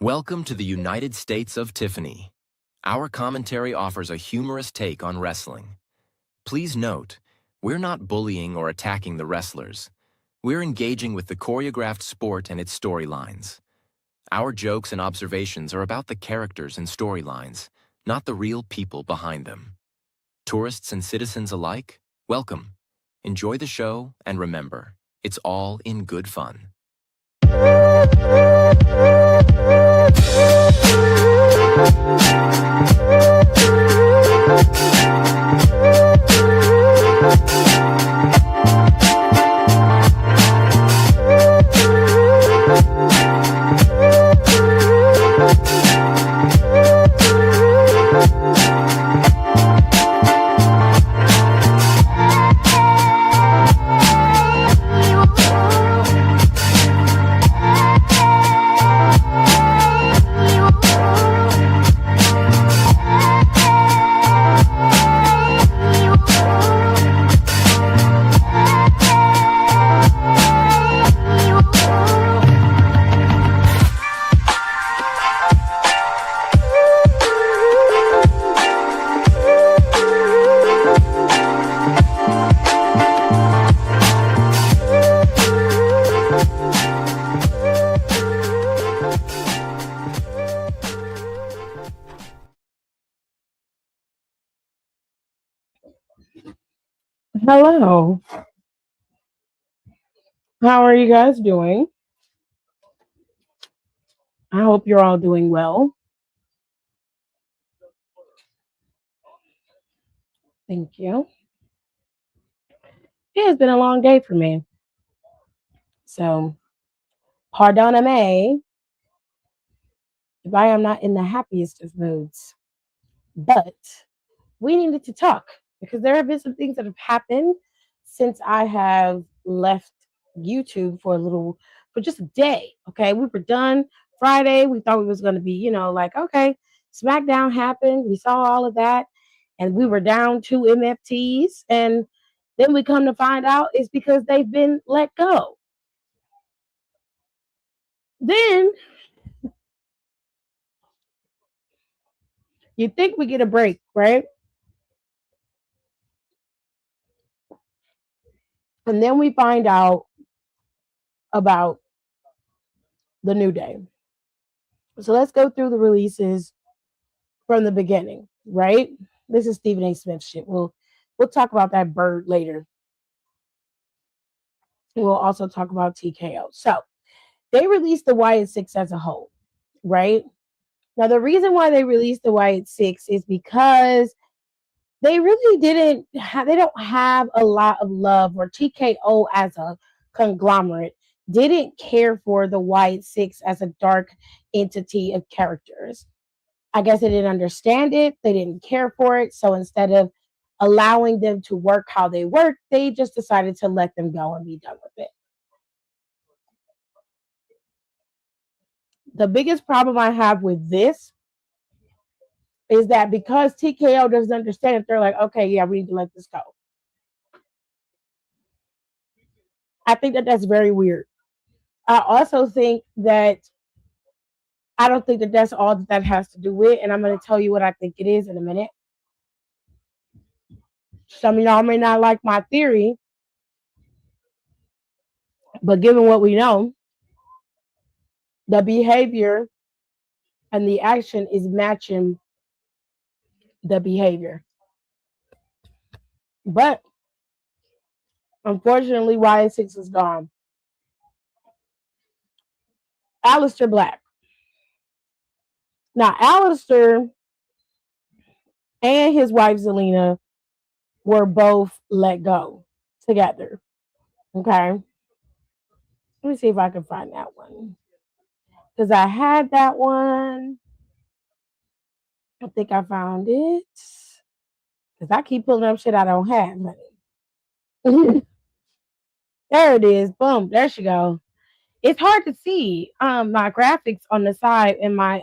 Welcome to the United States of Tiffany. Our commentary offers a humorous take on wrestling. Please note, we're not bullying or attacking the wrestlers. We're engaging with the choreographed sport and its storylines. Our jokes and observations are about the characters and storylines, not the real people behind them. Tourists and citizens alike, welcome. Enjoy the show, and remember, it's all in good fun. Hello. How are you guys doing? I hope you're all doing well. Thank you. It has been a long day for me. So, pardon me if I am not in the happiest of moods. But we needed to talk because there have been some things that have happened since I have left YouTube for just a day. Okay. We were done Friday. We thought we was going to be, like, okay, SmackDown happened. We saw all of that. And we were down two MFTs. And then we come to find out it's because they've been let go. Then you think we get a break, right? And then we find out about the New Day. So let's go through the releases from the beginning, right? This is Stephen A. Smith shit. We'll talk about that bird later. We'll also talk about TKO. So they released the Wyatt Six as a whole, right? Now the reason why they released the Wyatt Six is because they really they don't have a lot of love, or TKO as a conglomerate didn't care for the Wyatt Six as a dark entity of characters. I guess they didn't understand it. They didn't care for it. So instead of allowing them to work how they work, they just decided to let them go and be done with it. The biggest problem I have with this is that because TKO doesn't understand it, they're like, okay, yeah, we need to let this go. I think that that's very weird. I also think that I don't think that that's all that that has to do with, and I'm going to tell you what I think it is in a minute. Some of y'all may not like my theory, but given what we know, the behavior and the action is matching the behavior. But unfortunately, YN6 is gone. Alistair Black. Now, Alistair and his wife Zelina were both let go together. Okay. Let me see if I can find that one. Because I had that one. I think I found it. Because I keep pulling up shit I don't have, honey. There it is. Boom. There she go. It's hard to see my graphics on the side in my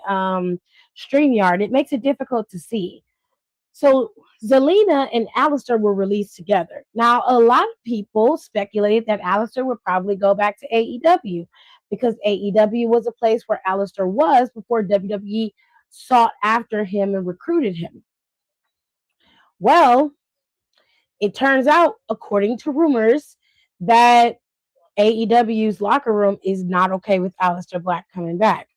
StreamYard. It makes it difficult to see. So Zelina and Alistair were released together. Now, a lot of people speculated that Alistair would probably go back to AEW because AEW was a place where Alistair was before WWE sought after him and recruited him. Well, it turns out, according to rumors, that AEW's locker room is not okay with Aleister Black coming back.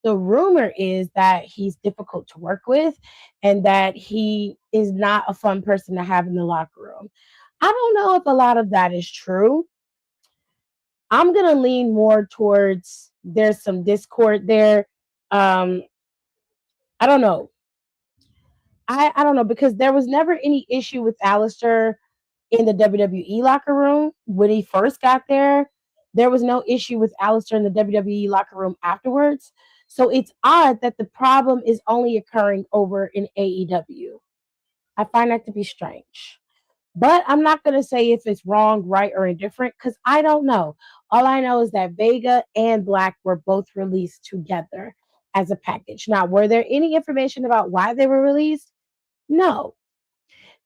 The rumor is that he's difficult to work with and that he is not a fun person to have in the locker room. I don't know if a lot of that is true. I'm going to lean more towards there's some discord there. Um, I don't know. I don't know because there was never any issue with Aleister in the WWE locker room when he first got there. There was no issue with Aleister in the WWE locker room afterwards. So it's odd that the problem is only occurring over in AEW. I find that to be strange. But I'm not going to say if it's wrong, right, or indifferent because I don't know. All I know is that Vega and Black were both released together as a package. Now, were there any information about why they were released? No.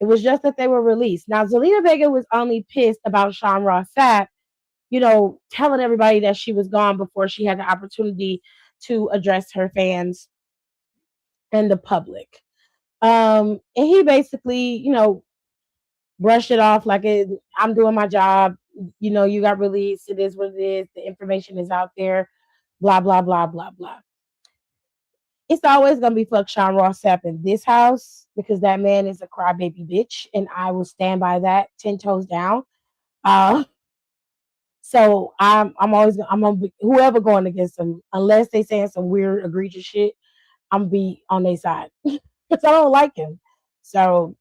It was just that they were released. Now, Zelina Vega was only pissed about Sean Ross Sapp, telling everybody that she was gone before she had the opportunity to address her fans and the public. And he basically, brushed it off like I'm doing my job. You got released. It is what it is. The information is out there. Blah, blah, blah, blah, blah. It's always going to be fuck Sean Ross Sapp in this house because that man is a crybaby bitch. And I will stand by that 10 toes down. Uh, so I'm always, I'm going to be whoever going against them, unless they saying some weird egregious shit, I'm going to be on their side because I don't like him. So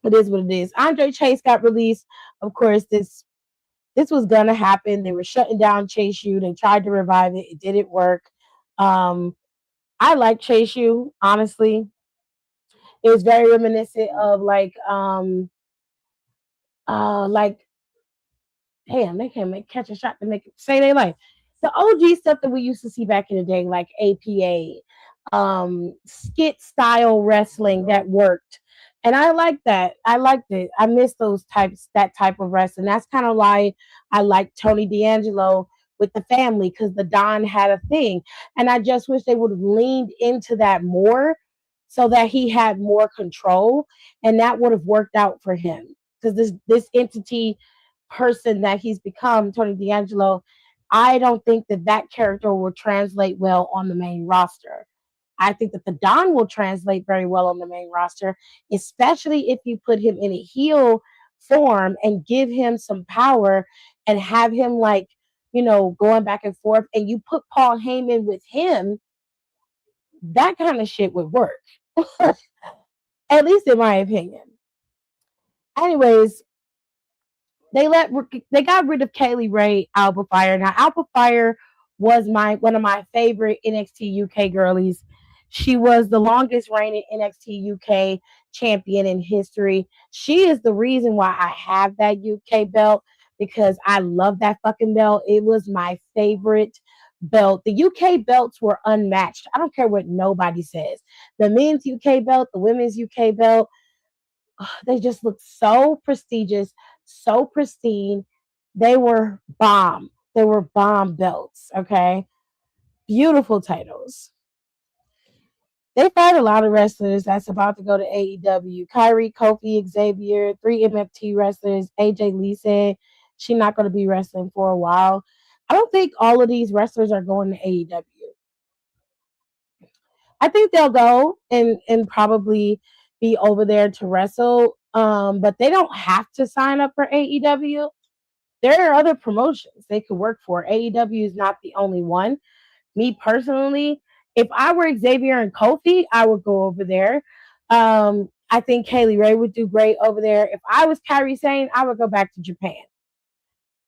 it is what it is. Andre Chase got released. Of course, this was gonna happen. They were shutting down Chase U. They tried to revive it. It didn't work. Um, I like Chase U, honestly. It was very reminiscent of like damn, they can't catch a shot to make it say they like the OG stuff that we used to see back in the day, like APA, skit style wrestling that worked. And I like that. I liked it. I miss that type of wrestling. That's kind of why I like Tony D'Angelo with the family because the Don had a thing. And I just wish they would have leaned into that more so that he had more control and that would have worked out for him. Because this entity person that he's become, Tony D'Angelo, I don't think that character will translate well on the main roster. I think that the Don will translate very well on the main roster, especially if you put him in a heel form and give him some power and have him going back and forth. And you put Paul Heyman with him, that kind of shit would work, at least in my opinion. Anyways, they got rid of Kaylee Ray Alba Fire. Now Alba Fire was one of my favorite NXT UK girlies. She was the longest reigning NXT UK champion in history. She is the reason why I have that UK belt because I love that fucking belt. It was my favorite belt. The UK belts were unmatched. I don't care what nobody says. The men's UK belt, the women's UK belt, they just looked so prestigious, so pristine. They were bomb. They were bomb belts. Okay. Beautiful titles. They fired a lot of wrestlers that's about to go to AEW. Kyrie, Kofi, Xavier, 3 MFT wrestlers. AJ Lee said she's not going to be wrestling for a while. I don't think all of these wrestlers are going to AEW. I think they'll go and probably be over there to wrestle. But they don't have to sign up for AEW. There are other promotions they could work for. AEW is not the only one. Me personally, if I were Xavier and Kofi, I would go over there. I think Kaylee Ray would do great over there. If I was Kairi Sane, I would go back to Japan.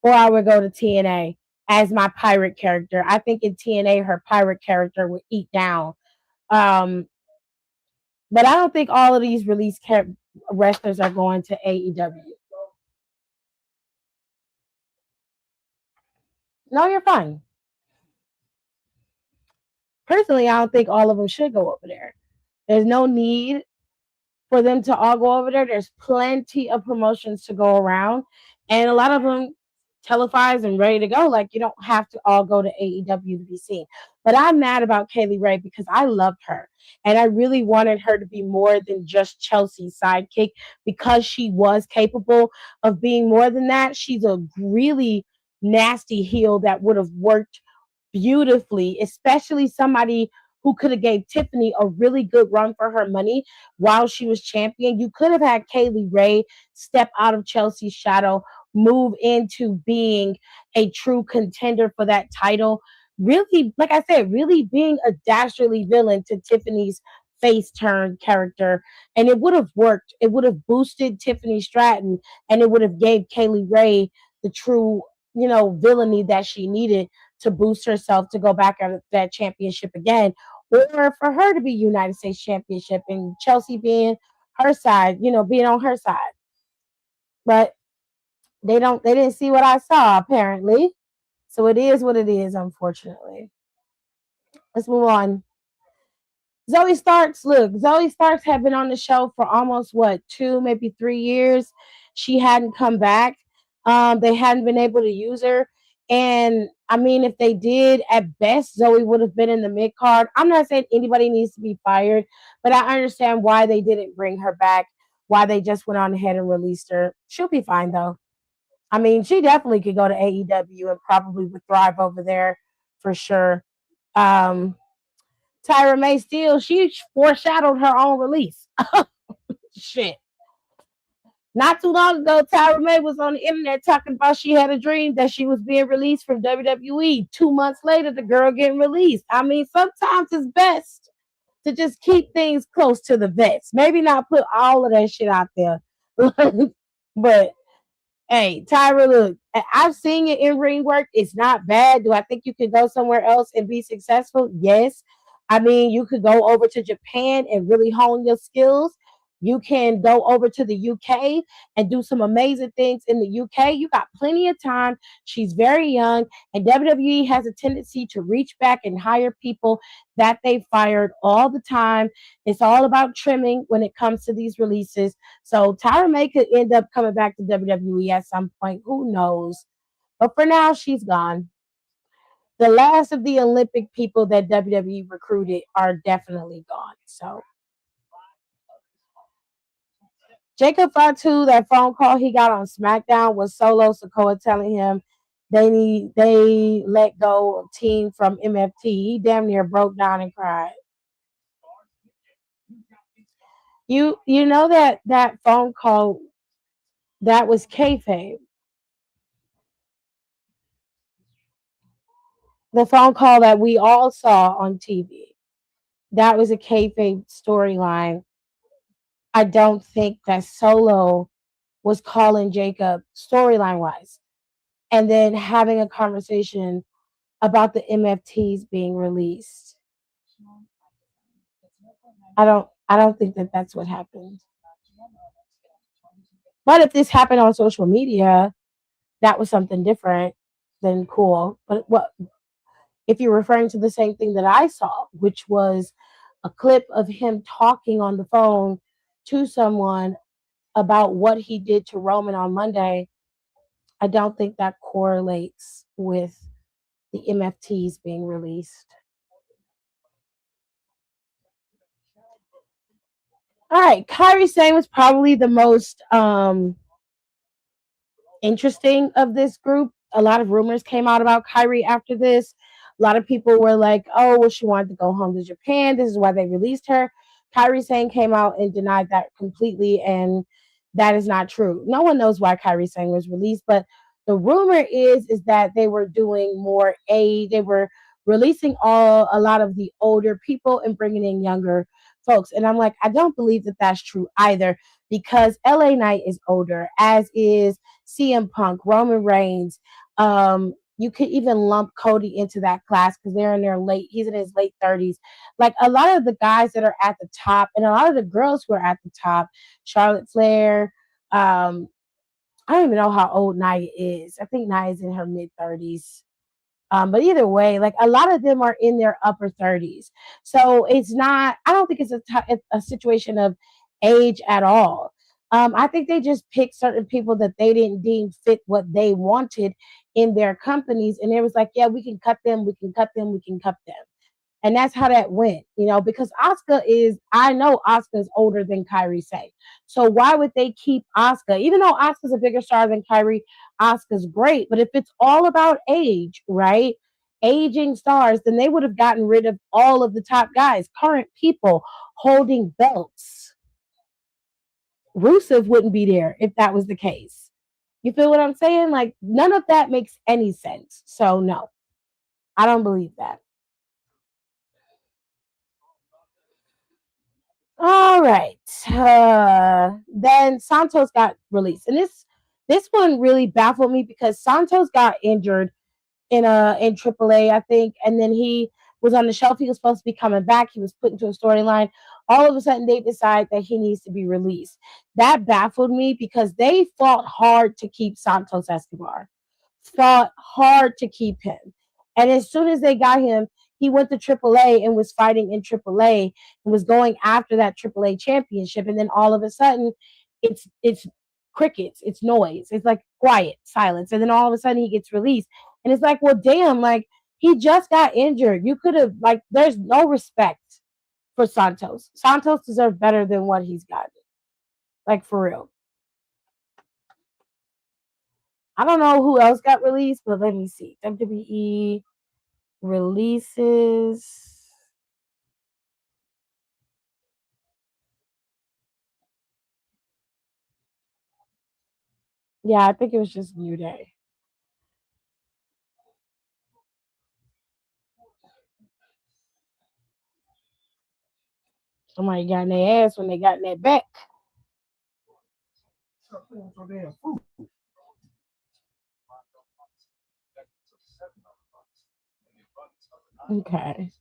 Or I would go to TNA as my pirate character. I think in TNA, her pirate character would eat down. Um, but I don't think all of these wrestlers are going to AEW. No, you're fine. Personally, I don't think all of them should go over there. There's no need for them to all go over there. There's plenty of promotions to go around, and a lot of them televised and ready to go. Like you don't have to all go to AEW to be seen. But I'm mad about Kaylee Ray because I loved her and I really wanted her to be more than just Chelsea's sidekick because she was capable of being more than that. She's a really nasty heel that would have worked beautifully, especially somebody who could have gave Tiffany a really good run for her money while she was champion. You could have had Kaylee Ray step out of Chelsea's shadow, move into being a true contender for that title. Really, like I said, really being a dastardly villain to Tiffany's face turn character. And it would have worked. It would have boosted Tiffany Stratton and it would have gave Kaylee Ray the true, villainy that she needed to boost herself to go back at that championship again, or for her to be United States Championship and Chelsea being her side, being on her side. But they didn't see what I saw apparently. So it is what it is, unfortunately. Let's move on. Zoe Starks had been on the show for almost what, 2, maybe 3 years. She hadn't come back. They hadn't been able to use her. And I mean, if they did, at best, Zoe would have been in the mid card. I'm not saying anybody needs to be fired, but I understand why they didn't bring her back, why they just went on ahead and released her. She'll be fine though. I mean, she definitely could go to AEW and probably would thrive over there for sure. Um, Tyra May Steele, she foreshadowed her own release. Shit. Not too long ago, Tyra May was on the internet talking about she had a dream that she was being released from WWE. 2 months later, the girl getting released. I mean, sometimes it's best to just keep things close to the vets. Maybe not put all of that shit out there. But hey, Tyra, look, I've seen it in ring work. It's not bad. Do I think you could go somewhere else and be successful? Yes. I mean, you could go over to Japan and really hone your skills. You can go over to the UK and do some amazing things in the UK. You got plenty of time. She's very young, and WWE has a tendency to reach back and hire people that they fired all the time. It's all about trimming when it comes to these releases. So Tyra May could end up coming back to WWE at some point. Who knows? But for now, she's gone. The last of the Olympic people that WWE recruited are definitely gone. So Jacob Fatu, that phone call he got on SmackDown was Solo Sokoa telling him they let go of team from MFT. He damn near broke down and cried. You know that phone call that was kayfabe. The phone call that we all saw on TV. That was a kayfabe storyline. I don't think that Solo was calling Jacob storyline wise and then having a conversation about the MFTs being released. I don't think that that's what happened. But if this happened on social media, that was something different. Then cool. But what if you're referring to the same thing that I saw, which was a clip of him talking on the phone to someone about what he did to Roman on Monday? I don't think that correlates with the MFTs being released. All right, Kyrie Sane was probably the most interesting of this group. A lot of rumors came out about Kyrie after this. A lot of people were like, oh, well, she wanted to go home to Japan. This is why they released her. Kyrie Sane came out and denied that completely, and that is not true. No one knows why Kyrie Sane was released, but the rumor is that they were doing more aid. They were releasing a lot of the older people and bringing in younger folks. And I'm like, I don't believe that that's true either because LA Knight is older, as is CM Punk, Roman Reigns. You could even lump Cody into that class because they're in their he's in his late 30s. Like a lot of the guys that are at the top and a lot of the girls who are at the top, Charlotte Flair, I don't even know how old Nia is. I think Nia is in her mid 30s. But either way, like a lot of them are in their upper 30s. So it's not, I don't think it's a situation of age at all. I think they just picked certain people that they didn't deem fit what they wanted in their companies, and it was like, yeah, we can cut them, we can cut them, we can cut them, and that's how that went, because I know Oscar's older than Kyrie say. So why would they keep Oscar? Even though Oscar's a bigger star than Kyrie, Oscar's great. But if it's all about age, right? Aging stars, then they would have gotten rid of all of the top guys, current people holding belts. Rusev wouldn't be there if that was the case. You feel what I'm saying? Like, none of that makes any sense. So, no, I don't believe that. All right. Then Santos got released, and this one really baffled me because Santos got injured in AAA, I think, and then he was on the shelf. He was supposed to be coming back. He was put into a storyline. All of a sudden, they decide that he needs to be released. That baffled me because they fought hard to keep Santos Escobar, fought hard to keep him. And as soon as they got him, he went to AAA and was fighting in AAA and was going after that AAA championship. And then all of a sudden, it's crickets, it's noise, it's like quiet, silence. And then all of a sudden, he gets released. And it's like, well, damn, like he just got injured. You could have, like, there's no respect for Santos. Santos deserves better than what he's gotten. Like, for real. I don't know who else got released, but let me see. WWE releases. Yeah, I think it was just New Day. Somebody got in their ass when they got in their back. Okay.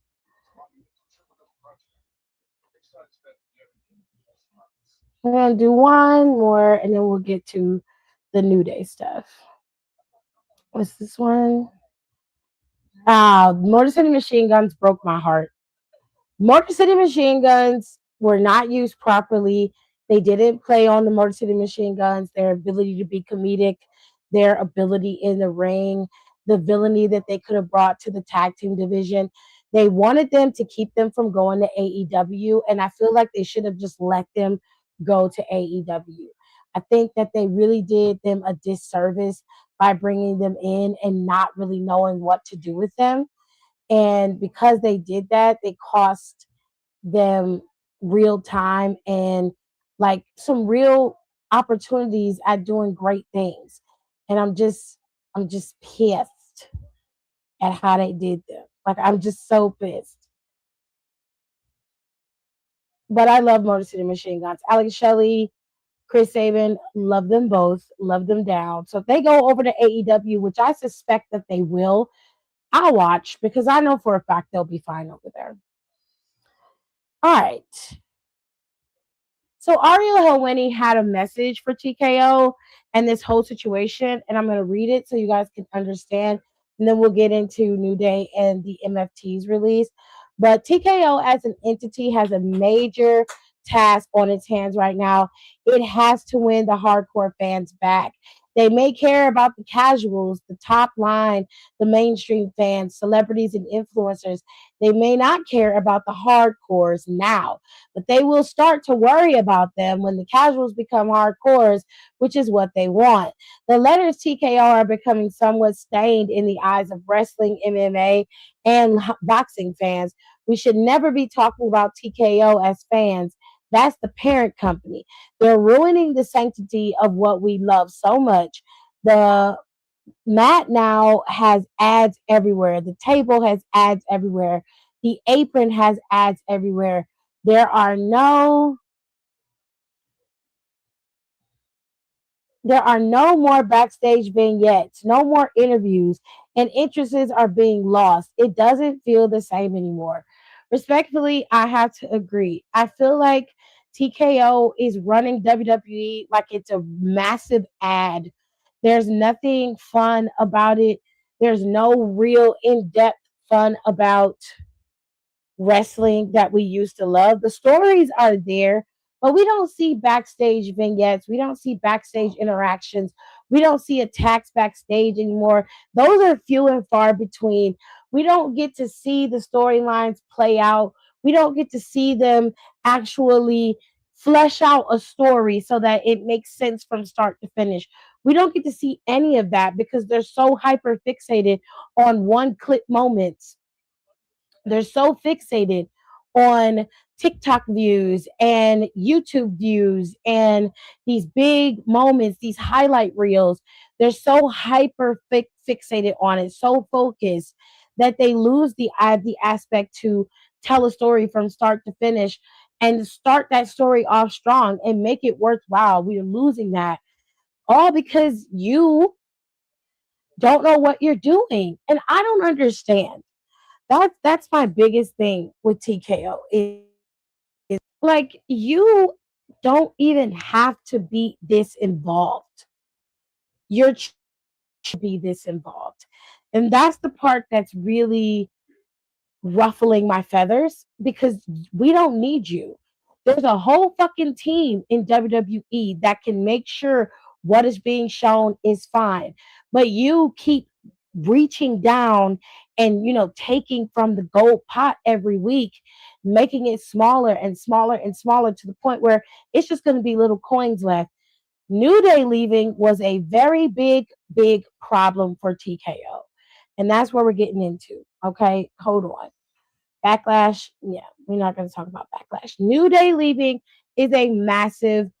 We're gonna do one more and then we'll get to the New Day stuff. What's this one? Motor City Machine Guns broke my heart. Motor City Machine Guns were not used properly. They didn't play on the Motor City Machine Guns, their ability to be comedic, their ability in the ring, the villainy that they could have brought to the tag team division. They wanted them to keep them from going to AEW, and I feel like they should have just let them go to AEW. I think that they really did them a disservice by bringing them in and not really knowing what to do with them. And because they did that, they cost them real time and like some real opportunities at doing great things. And I'm just pissed at how they did them. Like, I'm just so pissed. But I love Motor City Machine Guns. Alex Shelley, Chris Sabin, love them both, love them down. So if they go over to AEW, which I suspect that they will, I'll watch because I know for a fact they'll be fine over there. All right. So Ariel Helwani had a message for TKO and this whole situation, and I'm going to read it so you guys can understand, and then we'll get into New Day and the MFT's release. But TKO as an entity has a major task on its hands right now. It has to win the hardcore fans back. They may care about the casuals, the top line, the mainstream fans, celebrities, and influencers. They may not care about the hardcores now, but they will start to worry about them when the casuals become hardcores, which is what they want. The letters TKO are becoming somewhat stained in the eyes of wrestling, MMA, and boxing fans. We should never be talking about TKO as fans. That's the parent company. They're ruining the sanctity of what we love so much. The mat now has ads everywhere. The table has ads everywhere. The apron has ads everywhere. There are no there are no more backstage vignettes, no more interviews, and interests are being lost. It doesn't feel the same anymore. Respectfully, I have to agree. I feel like TKO is running WWE like it's a massive ad. There's nothing fun about it. There's no real in depth fun about wrestling that we used to love. The stories are there, But we don't see backstage vignettes. We don't see backstage interactions. We don't see attacks backstage anymore. Those are few and far between. We don't get to see the storylines play out. We don't get to see them actually flesh out a story so that it makes sense from start to finish. We don't get to see any of that because they're so hyper fixated on one clip moments. They're so fixated on TikTok views and YouTube views and these big moments, these highlight reels. They're so hyper fixated on it, so focused that they lose the aspect to tell a story from start to finish and start that story off strong and make it worthwhile. We are losing that all because you don't know what you're doing. And I don't understand. That's my biggest thing with TKO is like you don't even have to be this involved. You're be this involved. And that's the part that's really ruffling my feathers because we don't need you. There's a whole fucking team in WWE that can make sure what is being shown is fine. But you keep reaching down and taking from the gold pot every week, making it smaller and smaller and smaller to the point where it's just going to be little coins left. New Day leaving was a very big problem for TKO. And that's where we're getting into. Okay, hold on. Backlash, yeah, we're not going to talk about Backlash. New Day leaving is a massive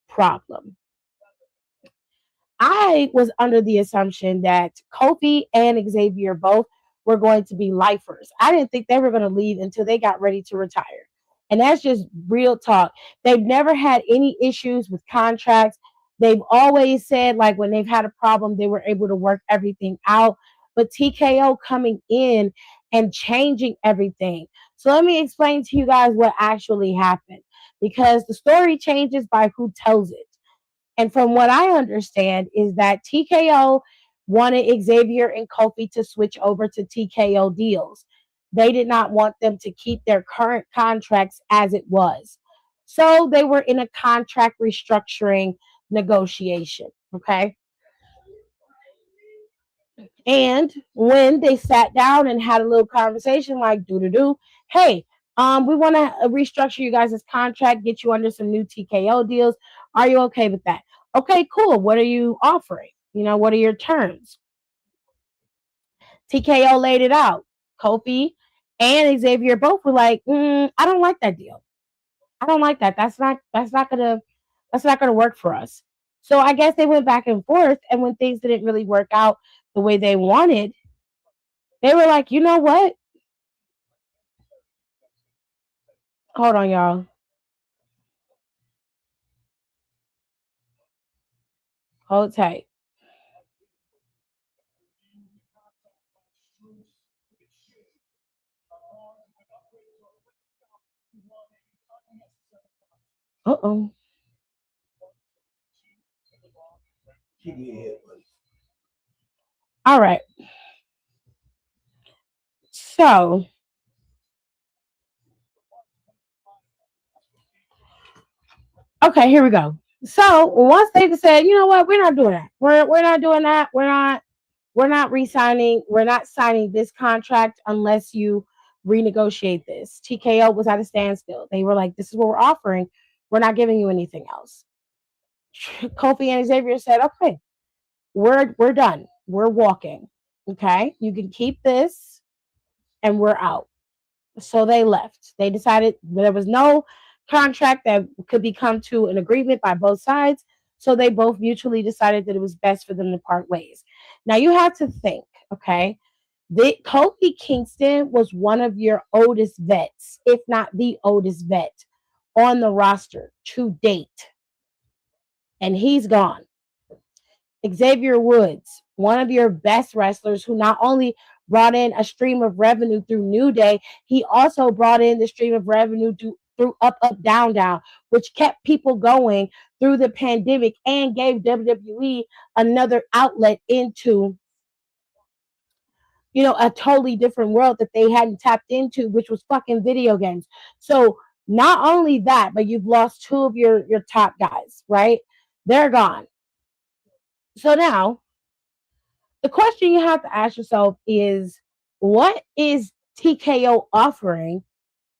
problem. I was under the assumption that Kofi and Xavier both were going to be lifers. I didn't think they were going to leave until they got ready to retire. And that's just real talk. They've never had any issues with contracts. They've always said, like, when they've had a problem, they were able to work everything out. But TKO coming in and changing everything. So let me explain to you guys what actually happened because the story changes by who tells it. And from what I understand is that TKO wanted Xavier and Kofi to switch over to TKO deals. They did not want them to keep their current contracts as it was. So they were in a contract restructuring negotiation. Okay. And when they sat down and had a little conversation, like do, hey, we want to restructure you guys' contract, get you under some new TKO deals. Are you okay with that? Okay, cool. What are you offering? What are your terms? TKO laid it out. Kofi and Xavier both were like, I don't like that deal. I don't like that. That's not gonna work for us. So I guess they went back and forth, and when things didn't really work out the way they wanted, they were like, you know what? Hold on, y'all. Hold tight. Uh-oh. All right. So, okay, here we go. So once they said, you know what, we're not doing that. We're not doing that. We're not re-signing. We're not signing this contract unless you renegotiate this. TKO was at a standstill. They were like, this is what we're offering. We're not giving you anything else. Kofi and Xavier said, okay, we're done. We're walking. Okay. You can keep this and we're out. So they left. They decided there was no contract that could be come to an agreement by both sides. So they both mutually decided that it was best for them to part ways. Now you have to think, okay? Kofi Kingston was one of your oldest vets, if not the oldest vet on the roster to date, and he's gone. Xavier Woods, one of your best wrestlers who not only brought in a stream of revenue through New Day, he also brought in the stream of revenue through Up, Down, which kept people going through the pandemic and gave WWE another outlet into a totally different world that they hadn't tapped into, which was fucking video games. So Not only that, but you've lost two of your top guys, right? They're gone. So now the question you have to ask yourself is, what is TKO offering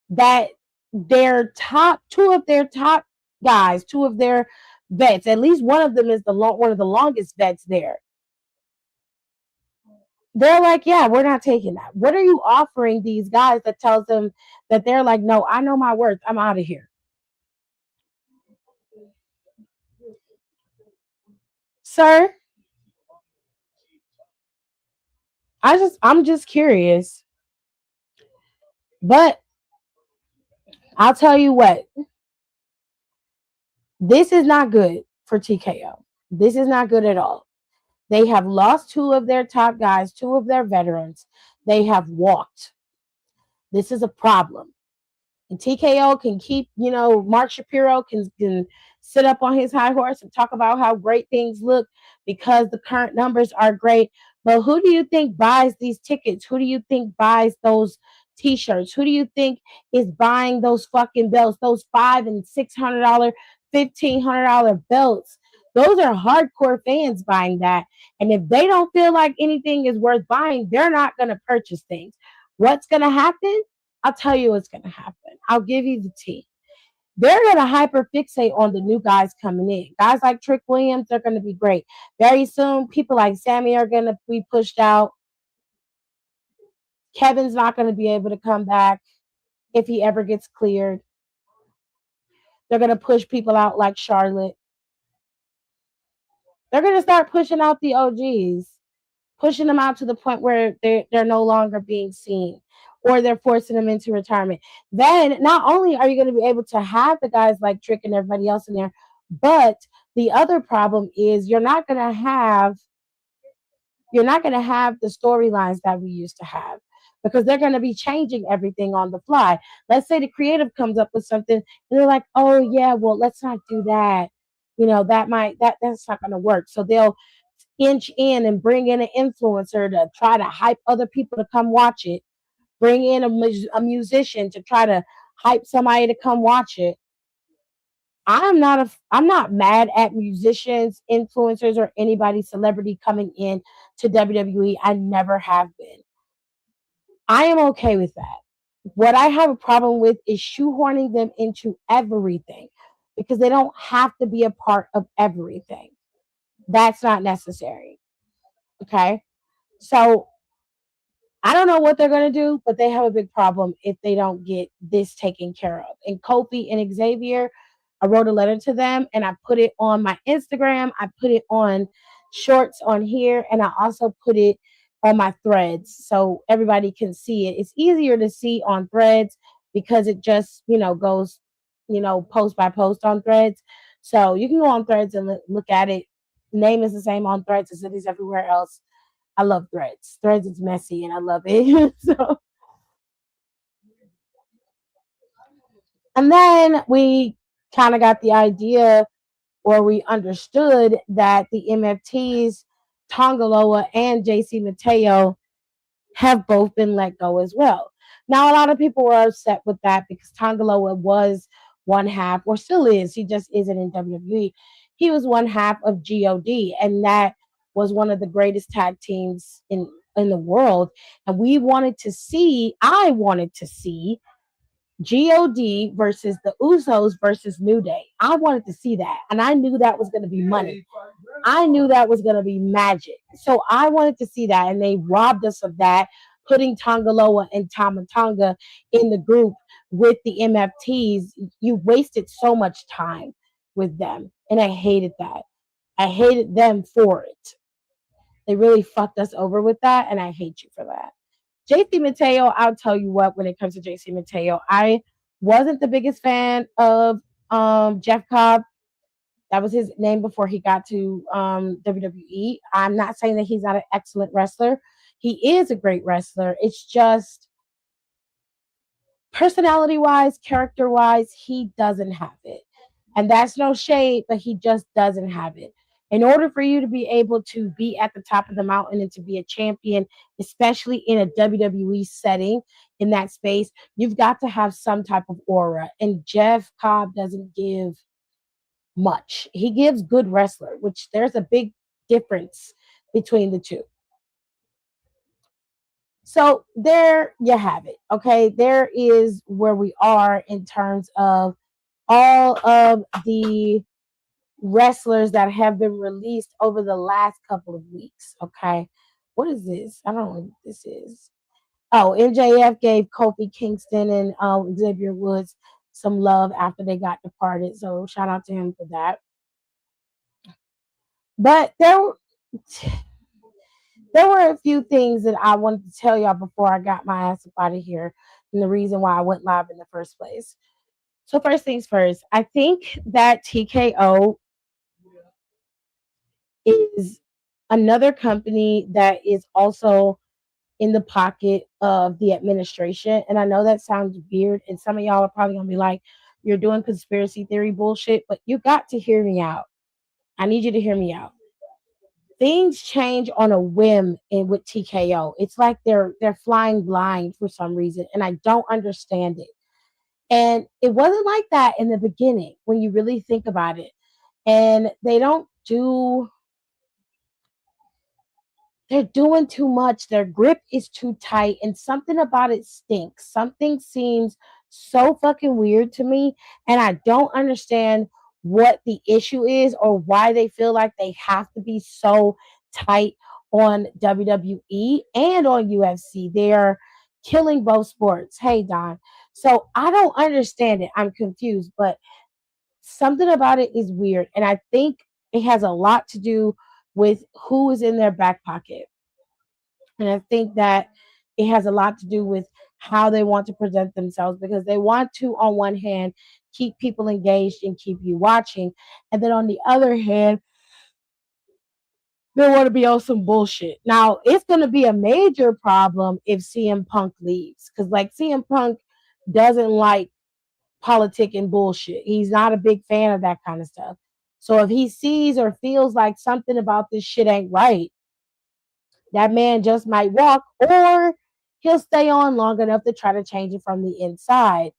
that their top two of their top guys, two of their vets, at least one of them is one of the longest vets there. They're like, yeah, we're not taking that. What are you offering these guys that tells them that they're like, no, I know my worth. I'm out of here. Sir, I'm just curious. But I'll tell you what, this is not good for TKO. This is not good at all. They have lost two of their top guys, two of their veterans. They have walked. This is a problem. And TKO can keep, Mark Shapiro can sit up on his high horse and talk about how great things look because the current numbers are great. But who do you think buys these tickets? Who do you think buys those t-shirts? Who do you think is buying those fucking belts, those $500 and $600, $1,500 belts? Those are hardcore fans buying that. And if they don't feel like anything is worth buying, they're not going to purchase things. What's going to happen? I'll tell you what's going to happen. I'll give you the tea. They're going to hyper fixate on the new guys coming in. Guys like Trick Williams, they're going to be great. Very soon, people like Sammy are going to be pushed out. Kevin's not going to be able to come back if he ever gets cleared. They're going to push people out like Charlotte. They're going to start pushing out the OGs, pushing them out to the point where they're no longer being seen or they're forcing them into retirement. Then not only are you going to be able to have the guys like Trick and everybody else in there, but the other problem is you're not going to have the storylines that we used to have because they're going to be changing everything on the fly. Let's say the creative comes up with something and they're like, "Oh yeah, well let's not do that." That's not going to work. So they'll inch in and bring in an influencer to try to hype other people to come watch it. Bring in a musician to try to hype somebody to come watch it. I'm not mad at musicians, influencers, or anybody celebrity coming in to WWE. I never have been. I am okay with that. What I have a problem with is shoehorning them into everything because they don't have to be a part of everything. That's not necessary. Okay. So I don't know what they're going to do, but they have a big problem if they don't get this taken care of. And Kofi and Xavier, I wrote a letter to them and I put it on my Instagram. I put it on shorts on here and I also put it on my threads so everybody can see it. It's easier to see on threads because it just, goes, post by post on threads. So you can go on threads and look at it. Name is the same on threads as it is everywhere else. I love threads. Threads is messy and I love it. So and then we kind of got the idea or we understood that the MFTs, Tongaloa and JC Mateo have both been let go as well. Now, a lot of people were upset with that because Tongaloa was one half, or still is, he just isn't in WWE. He was one half of GOD, and that was one of the greatest tag teams in the world. And I wanted to see God versus the Usos versus New Day. I wanted to see that. And I knew that was going to be money. I knew that was going to be magic. So I wanted to see that. And they robbed us of that, putting Tongaloa and Tamatanga in the group with the MFTs. You wasted so much time with them. And I hated that. I hated them for it. They really fucked us over with that. And I hate you for that. JC Mateo, I'll tell you what, when it comes to JC Mateo, I wasn't the biggest fan of Jeff Cobb. That was his name before he got to WWE. I'm not saying that he's not an excellent wrestler. He is a great wrestler. It's just personality wise, character wise, he doesn't have it. And that's no shade, but he just doesn't have it. In order for you to be able to be at the top of the mountain and to be a champion, especially in a WWE setting in that space, you've got to have some type of aura. And Jeff Cobb doesn't give much. He gives good wrestler, which there's a big difference between the two. So there you have it. Okay, there is where we are in terms of all of the wrestlers that have been released over the last couple of weeks. Okay, what is this? I don't know what this is. Oh, MJF gave Kofi Kingston and Xavier Woods some love after they got departed. So shout out to him for that. But there were a few things that I wanted to tell y'all before I got my ass up out of here, and the reason why I went live in the first place. So first things first, I think that TKO is another company that is also in the pocket of the administration. And I know that sounds weird, and some of y'all are probably gonna be like, "You're doing conspiracy theory bullshit," but you got to hear me out. I need you to hear me out. Things change on a whim in with TKO. It's like they're flying blind for some reason, and I don't understand it. And it wasn't like that in the beginning when you really think about it. And they don't do they're doing too much. Their grip is too tight, and something about it stinks. Something seems so fucking weird to me, and I don't understand what the issue is or why they feel like they have to be so tight on WWE and on UFC. They are killing both sports. Hey, Don. So I don't understand it. I'm confused, but something about it is weird, and I think it has a lot to do with who is in their back pocket. And I think that it has a lot to do with how they want to present themselves, because they want to, on one hand, keep people engaged and keep you watching. And then on the other hand, they want to be on some bullshit. Now, it's going to be a major problem if CM Punk leaves, because, like, CM Punk doesn't like politic and bullshit. He's not a big fan of that kind of stuff. So if he sees or feels like something about this shit ain't right, that man just might walk, or he'll stay on long enough to try to change it from the inside.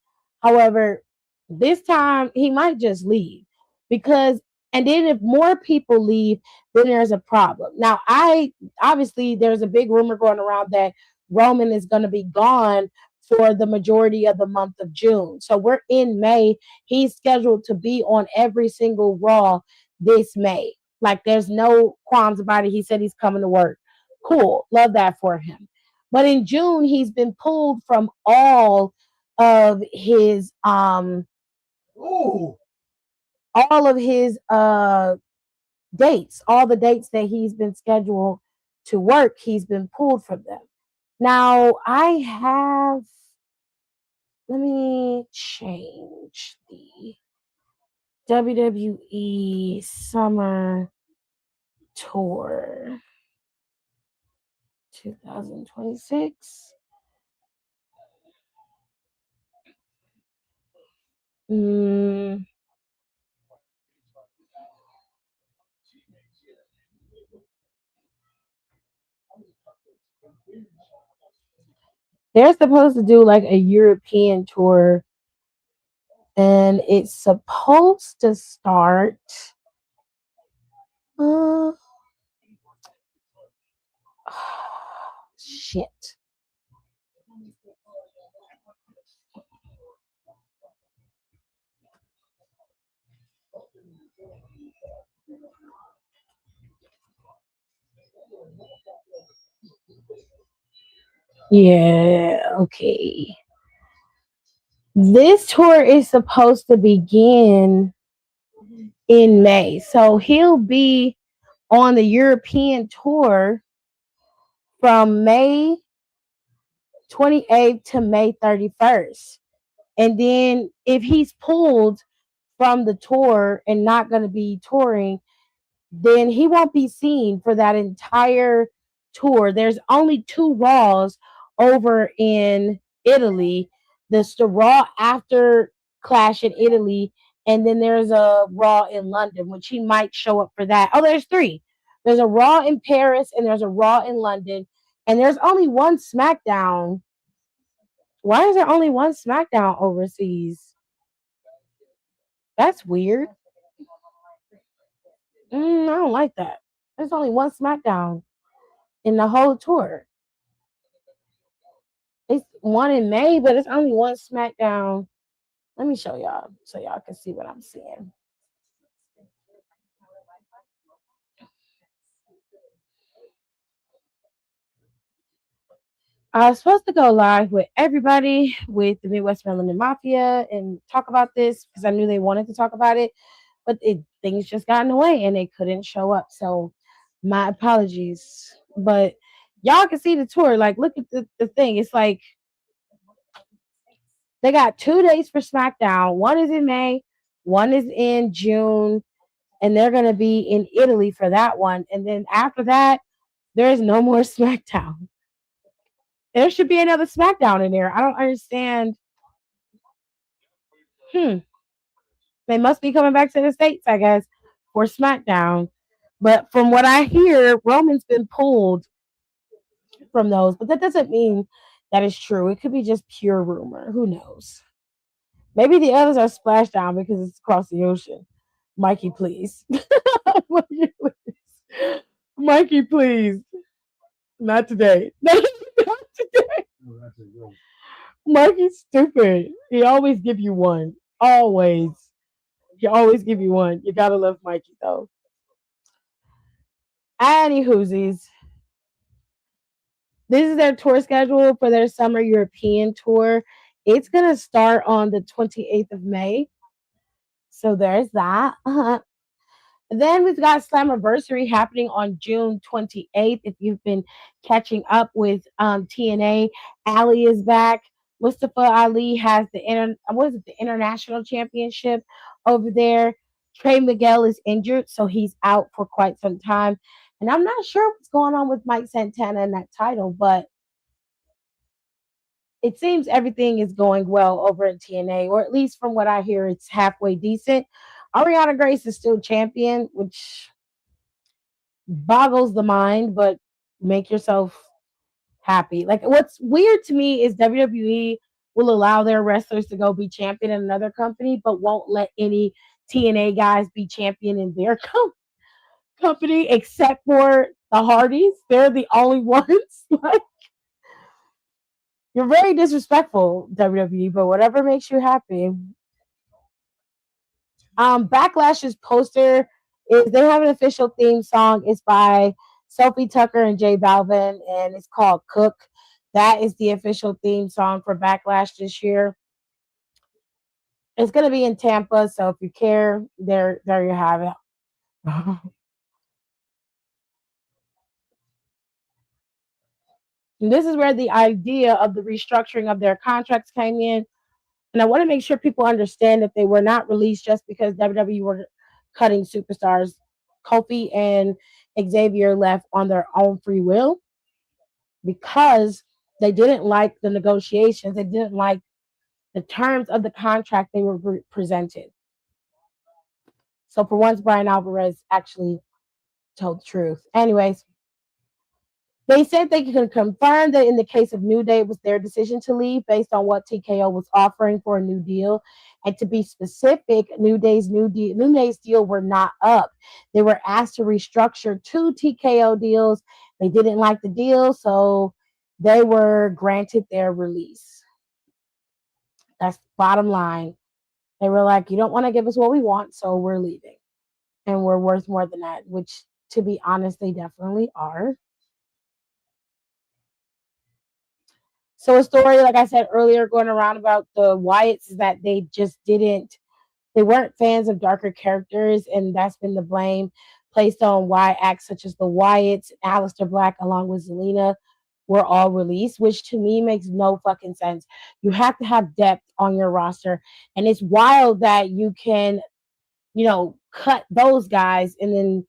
However, this time he might just leave, because, and then if more people leave, then there's a problem. Now, I obviously there's a big rumor going around that Roman is going to be gone for the majority of the month of June. So we're in May. He's scheduled to be on every single Raw this May. Like, there's no qualms about it. He said he's coming to work. Cool. Love that for him. But in June, he's been pulled from of his um all of his dates, all the dates that he's been scheduled to work, he's been pulled from them. Now, I have let me change the WWE Summer Tour 2026. Mm, they're supposed to do like a European tour, and it's supposed to start. Uh, shit. Yeah, okay. This tour is supposed to begin in May. So he'll be on the European tour from May 28th to May 31st. And then if he's pulled from the tour and not going to be touring, then he won't be seen for that entire tour. There's only two Raws over in Italy. The Raw after Clash in Italy And then there's a Raw in London, which he might show up for that. Oh, there's three. There's a Raw in Paris and there's a Raw in London. And there's only one SmackDown. Why is there only one SmackDown overseas? That's weird. I don't like that. There's only one SmackDown in the whole tour. It's one in May, but it's only one SmackDown. Let me show y'all so y'all can see what I'm seeing. I was supposed to go live with everybody with the Midwest Melanin Mafia and talk about this because I knew they wanted to talk about it, but things just got in the way and they couldn't show up. So my apologies. But y'all can see the tour. Like, look at the thing. It's like they got 2 days for SmackDown. One is in May, one is in June, and they're going to be in Italy for that one. And then after that, there is no more SmackDown. There should be another SmackDown in there. I don't understand. Hmm. They must be coming back to the States, I guess, for SmackDown. But from what I hear, Roman's been pulled from those. But that doesn't mean that is true. It could be just pure rumor. Who knows? Maybe the others are splashed down because it's across the ocean. Mikey, please. Mikey, please. Mikey, please. Not today. Not today. Mikey's stupid. He always give you one. Always. He always give you one. You gotta love Mikey though. Any whoosies. This is their tour schedule for their summer European tour. It's gonna start on the 28th of May. So there's that. Then we've got Slammiversary happening on June 28th. If you've been catching up with TNA, Ali is back. Mustafa Ali has the international championship over there. Trey Miguel is injured, so he's out for quite some time. And I'm not sure what's going on with Mike Santana and that title, but it seems everything is going well over in TNA, or at least from what I hear, it's halfway decent. Ariana Grace is still champion, which boggles the mind, but make yourself happy. Like, what's weird to me is WWE will allow their wrestlers to go be champion in another company, but won't let any TNA guys be champion in their company except for the Hardys. They're the only ones. Like, you're very disrespectful, WWE, but whatever makes you happy. Backlash's poster is they have an official theme song. It's by Sophie Tucker and Jay Balvin, and it's called Cook. That is the official theme song for Backlash this year. It's gonna be in Tampa, so if you care, there you have it. And this is where the idea of the restructuring of their contracts came in. And I want to make sure people understand that they were not released just because WWE were cutting superstars. Kofi and Xavier left on their own free will because they didn't like the negotiations. They didn't like the terms of the contract they were presented. So for once, Brian Alvarez actually told the truth. Anyways, they said they could confirm that in the case of New Day, it was their decision to leave based on what TKO was offering for a new deal. And to be specific, New Day's deal were not up. They were asked to restructure two TKO deals. They didn't like the deal, so they were granted their release. That's bottom line. They were like, you don't want to give us what we want, so we're leaving. And we're worth more than that, which, to be honest, they definitely are. So a story, like I said earlier, going around about the Wyatts is that they weren't fans of darker characters, and that's been the blame placed on why acts such as the Wyatts, Aleister Black, along with Zelina, were all released, which to me makes no fucking sense. You have to have depth on your roster, and it's wild that you can, cut those guys and then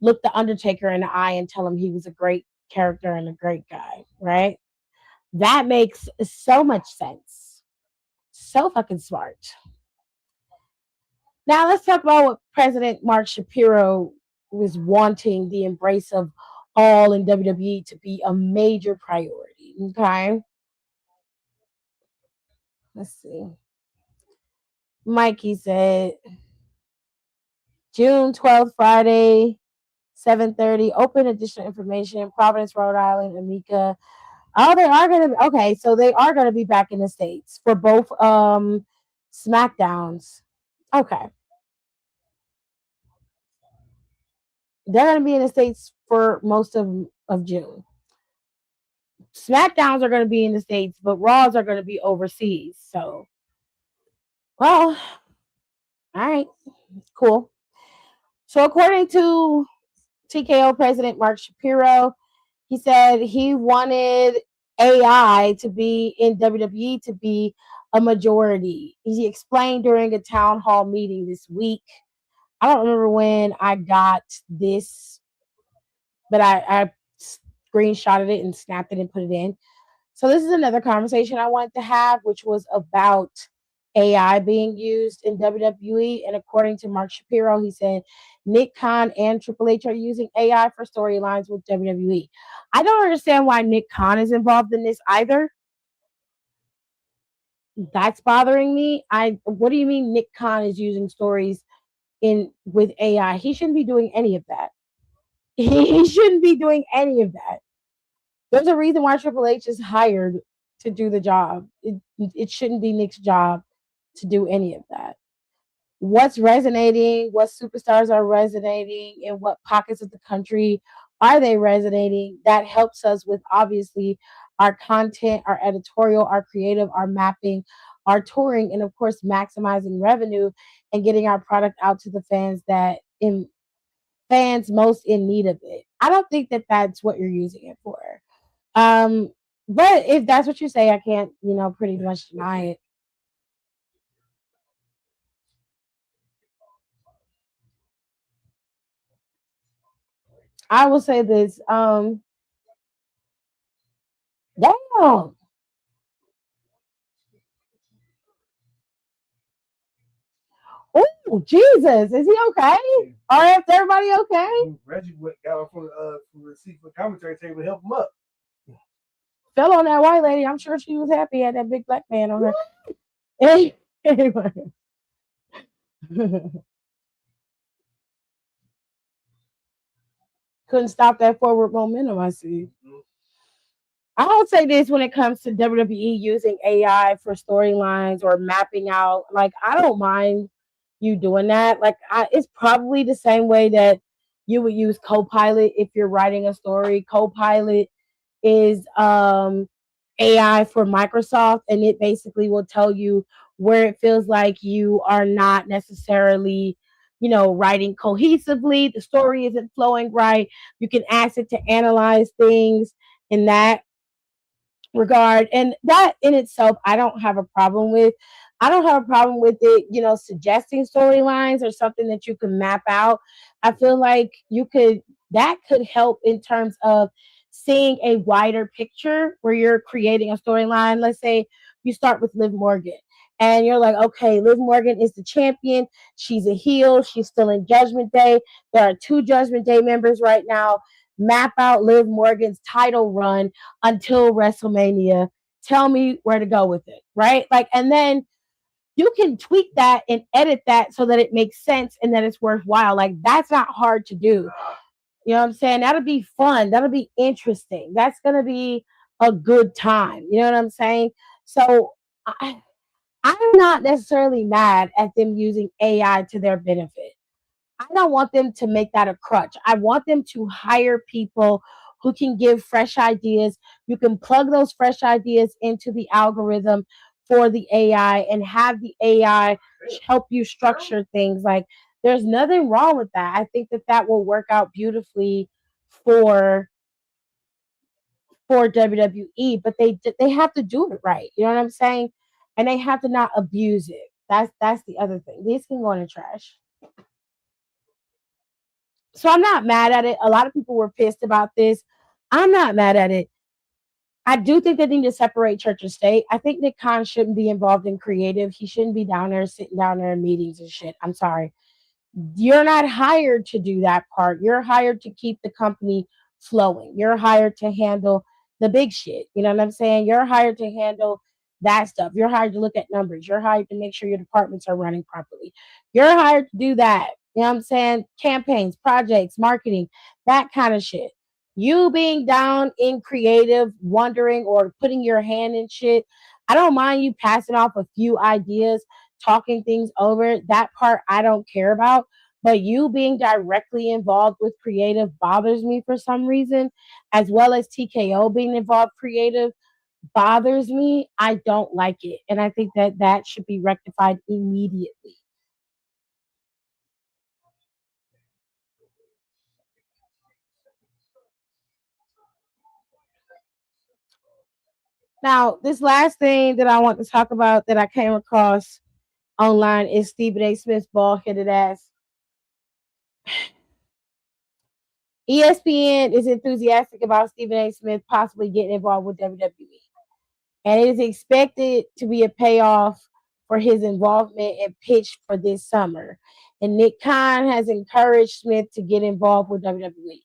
look the Undertaker in the eye and tell him he was a great character and a great guy, right? That makes so much sense. So fucking smart. Now let's talk about what President Mark Shapiro was wanting the embrace of all in WWE to be a major priority. Okay, let's see. Mikey said June 12th, Friday, 7:30. Open additional information. Providence, Rhode Island, Amica. Oh, they are gonna be okay. So they are gonna be back in the states for both Smackdowns. Okay, they're gonna be in the states for most of June. Smackdowns are gonna be in the states, but Raws are gonna be overseas. So, well, all right, cool. So according to TKO President Mark Shapiro, he said he wanted AI to be in WWE to be a majority. He explained during a town hall meeting this week. I don't remember when I got this, but I screenshotted it and snapped it and put it in. So this is another conversation I wanted to have, which was about AI being used in WWE. And according to Mark Shapiro, he said Nick Khan and Triple H are using AI for storylines with WWE. I don't understand why Nick Khan is involved in this either. That's bothering me. I What do you mean Nick Khan is using stories in with AI? He shouldn't be doing any of that. He shouldn't be doing any of that. There's a reason why Triple H is hired to do the job. It shouldn't be Nick's job to do any of that. What's resonating? What superstars are resonating? In what pockets of the country are they resonating? That helps us with obviously our content, our editorial, our creative, our mapping, our touring, and of course maximizing revenue and getting our product out to the fans most in need of it. I don't think that that's what you're using it for. Um, but if that's what you say, I can't, pretty much deny it. I will say this. Damn. Oh, Jesus. Is he okay? Or is everybody okay? Reggie got up from the seat for the commentary table to help him up. Fell on that white lady. I'm sure she was happy. Had that big black man on her. Anyway. Couldn't stop that forward momentum, I see. I'll say this when it comes to WWE using AI for storylines or mapping out. Like, I don't mind you doing that. Like, it's probably the same way that you would use Copilot if you're writing a story. Copilot is AI for Microsoft, and it basically will tell you where it feels like you are not necessarily, writing cohesively. The story isn't flowing right. You can ask it to analyze things in that regard, and that in itself I don't have a problem with. I don't have a problem with it, suggesting storylines or something that you can map out. I feel like you could that could help in terms of seeing a wider picture where you're creating a storyline. Let's say you start with Liv Morgan and you're like, okay, Liv Morgan is the champion, she's a heel, she's still in Judgment Day, there are two Judgment Day members right now. Map out Liv Morgan's title run until WrestleMania. Tell me where to go with it, right? Like, and then you can tweak that and edit that so that it makes sense and that it's worthwhile. Like, that's not hard to do. You know what I'm saying? That'll be fun. That'll be interesting. That's gonna be a good time. You know what I'm saying? So I'm not necessarily mad at them using AI to their benefit. I don't want them to make that a crutch. I want them to hire people who can give fresh ideas. You can plug those fresh ideas into the algorithm for the AI and have the AI help you structure things. Like, there's nothing wrong with that. I think that that will work out beautifully for for WWE, but they have to do it right. You know what I'm saying? And they have to not abuse it. That's the other thing. These can go in the trash. So I'm not mad at it. A lot of people were pissed about this. I'm not mad at it. I do think they need to separate church and state. I think Nick Khan shouldn't be involved in creative. He shouldn't be down there sitting down there in meetings and shit. I'm sorry. You're not hired to do that part. You're hired to keep the company flowing. You're hired to handle the big shit. You know what I'm saying? You're hired to handle that stuff. You're hired to look at numbers. You're hired to make sure your departments are running properly. You're hired to do that. You know what I'm saying? Campaigns, projects, marketing, that kind of shit. You being down in creative, wondering or putting your hand in shit. I don't mind you passing off a few ideas, talking things over. That part I don't care about. But you being directly involved with creative bothers me for some reason, as well as TKO being involved creative bothers me. I don't like it. And I think that that should be rectified immediately. Now, this last thing that I want to talk about that I came across online is Stephen A. Smith's bald headed ass. ESPN is enthusiastic about Stephen A. Smith possibly getting involved with WWE, and it is expected to be a payoff for his involvement and pitch for this summer. And Nick Khan has encouraged Smith to get involved with WWE.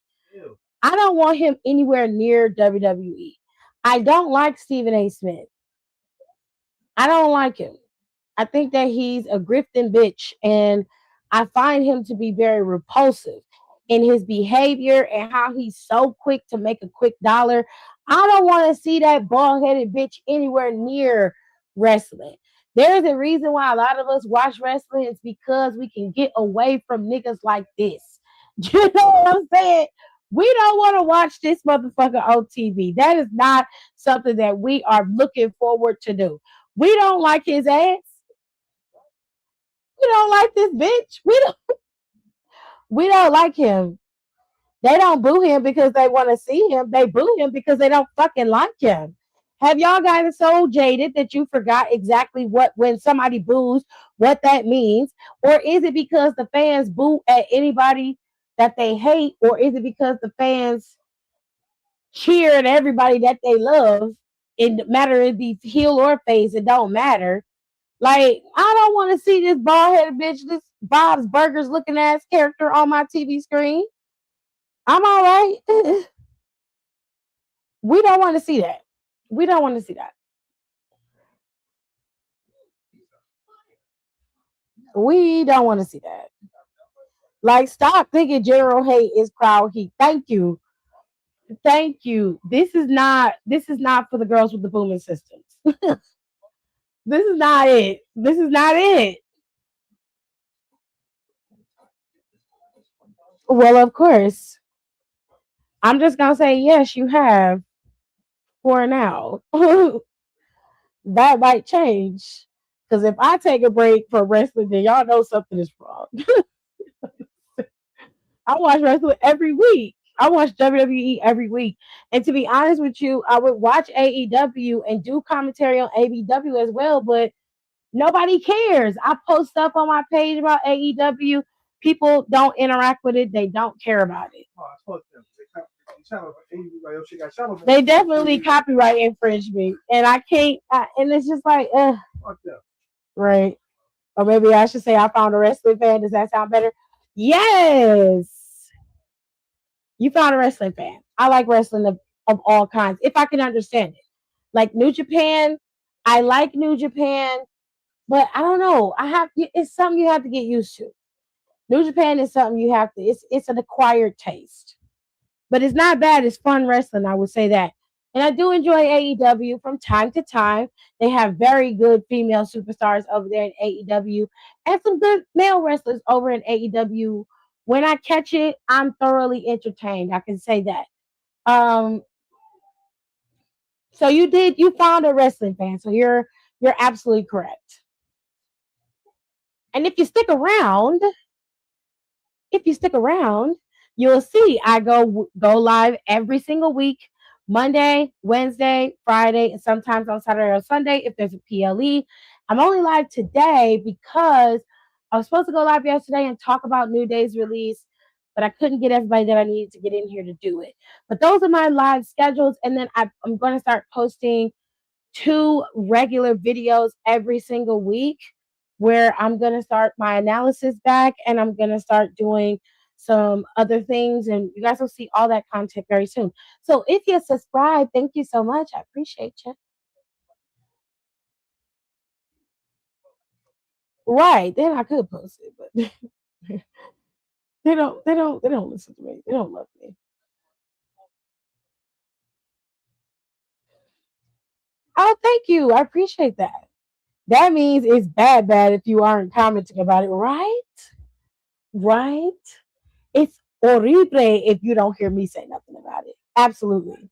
I don't want him anywhere near WWE. I don't like Stephen A. Smith. I don't like him. I think that he's a grifting bitch, and I find him to be very repulsive in his behavior and how he's so quick to make a quick dollar. I don't want to see that bald headed bitch anywhere near wrestling. There's a reason why a lot of us watch wrestling. It's because we can get away from niggas like this. You know what I'm saying? We don't want to watch this motherfucker on TV. That is not something that we are looking forward to do. We don't like his ass. We don't like this bitch. We don't like him. They don't boo him because they want to see him. They boo him because they don't fucking like him. Have y'all gotten so jaded that you forgot exactly what when somebody boos, what that means? Or is it because the fans boo at anybody that they hate? Or is it because the fans cheer at everybody that they love? It matter if it be heel or face, it don't matter. Like, I don't want to see this bald headed bitch, this Bob's Burgers looking ass character on my TV screen. I'm all right. We don't want to see that. We don't want to see that. We don't want to see that. Like, stop thinking general hate is crowd heat. Thank you. Thank you. This is not for the girls with the booming systems. This is not it. This is not it. Well, of course. I'm just gonna say yes, you have for now. That might change. Because if I take a break from wrestling, then y'all know something is wrong. I watch wrestling every week. I watch WWE every week. And to be honest with you, I would watch AEW and do commentary on AEW as well, but nobody cares. I post stuff on my page about AEW. People don't interact with it. They don't care about it. They definitely copyright infringe me, and I can't. And it's just like, right? Or maybe I should say I found a wrestling fan. Does that sound better? Yes, you found a wrestling fan. I like wrestling of all kinds, if I can understand it. Like New Japan, I like New Japan, but I don't know. It's something you have to get used to. New Japan is something you have to. It's an acquired taste. But it's not bad. It's fun wrestling, I would say that. And I do enjoy AEW from time to time. They have very good female superstars over there in AEW and some good male wrestlers over in AEW. When I catch it, I'm thoroughly entertained. I can say that. Um, so you found a wrestling fan. So you're absolutely correct. And if you stick around, you'll see I go live every single week, Monday, Wednesday, Friday, and sometimes on Saturday or Sunday if there's a PLE. I'm only live today because I was supposed to go live yesterday and talk about New Day's release, but I couldn't get everybody that I needed to get in here to do it. But those are my live schedules, and then I'm going to start posting two regular videos every single week where I'm going to start my analysis back and I'm going to start doing some other things. And you guys will see all that content very soon. So if you subscribe, thank you so much. I appreciate you. Right. Then I could post it, but they don't listen to me. They don't love me. Oh, thank you. I appreciate that. That means it's bad if you aren't commenting about it, right? Right? It's horrible if you don't hear me say nothing about it. Absolutely.